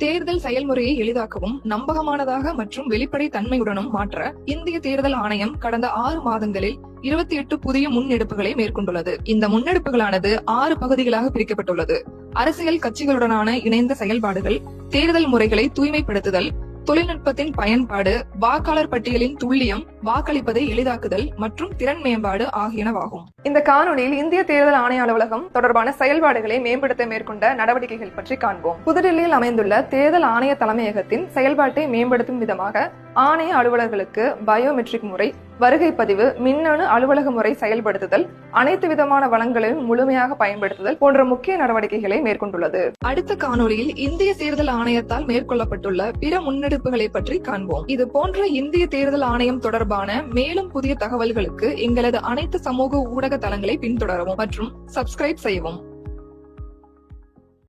தேர்தல் செயல்முறையை எளிதாக்கவும் நம்பகமானதாக மற்றும் வெளிப்படை தன்மையுடனும் மாற்ற இந்திய தேர்தல் ஆணையம் கடந்த 6 மாதங்களில் 28 புதிய முன்னெடுப்புகளை மேற்கொண்டுள்ளது. இந்த முன்னெடுப்புகளானது 6 பகுதிகளாக பிரிக்கப்பட்டுள்ளது. அரசியல் கட்சிகளுடனான இணைந்த செயல்பாடுகள், தேர்தல் முறைகளை தூய்மைப்படுத்துதல், தொழில்நுட்பத்தின் பயன்பாடு, வாக்காளர் பட்டியலின் துல்லியம், வாக்களிப்பதை எளிதாக்குதல் மற்றும் திறன் மேம்பாடு ஆகியனவாகும். இந்த காணொலியில் இந்திய தேர்தல் ஆணைய அலுவலகம் தொடர்பான செயல்பாடுகளை மேம்படுத்த மேற்கொண்ட நடவடிக்கைகள் பற்றி காண்போம். புதுடில்லியில் அமைந்துள்ள தேர்தல் ஆணைய தலைமையகத்தின் செயல்பாட்டை மேம்படுத்தும் விதமாக ஆணைய அலுவலர்களுக்கு பயோமெட்ரிக் முறை, வருகை பதிவு, மின்னணு அலுவலக முறை செயல்படுத்துதல், அனைத்து விதமான வளங்களையும் முழுமையாக பயன்படுத்துதல் போன்ற முக்கிய நடவடிக்கைகளை மேற்கொண்டுள்ளது. அடுத்த காணொலியில் இந்திய தேர்தல் ஆணையத்தால் மேற்கொள்ளப்பட்டுள்ள பிற முன்னெடுப்புகளை பற்றி காண்போம். இது போன்ற இந்திய தேர்தல் ஆணையம் தொடர்பான மேலும் புதிய தகவல்களுக்கு எங்களது அனைத்து சமூக ஊடக தளங்களை பின்தொடரவும் மற்றும் சப்ஸ்கிரைப் செய்யவும்.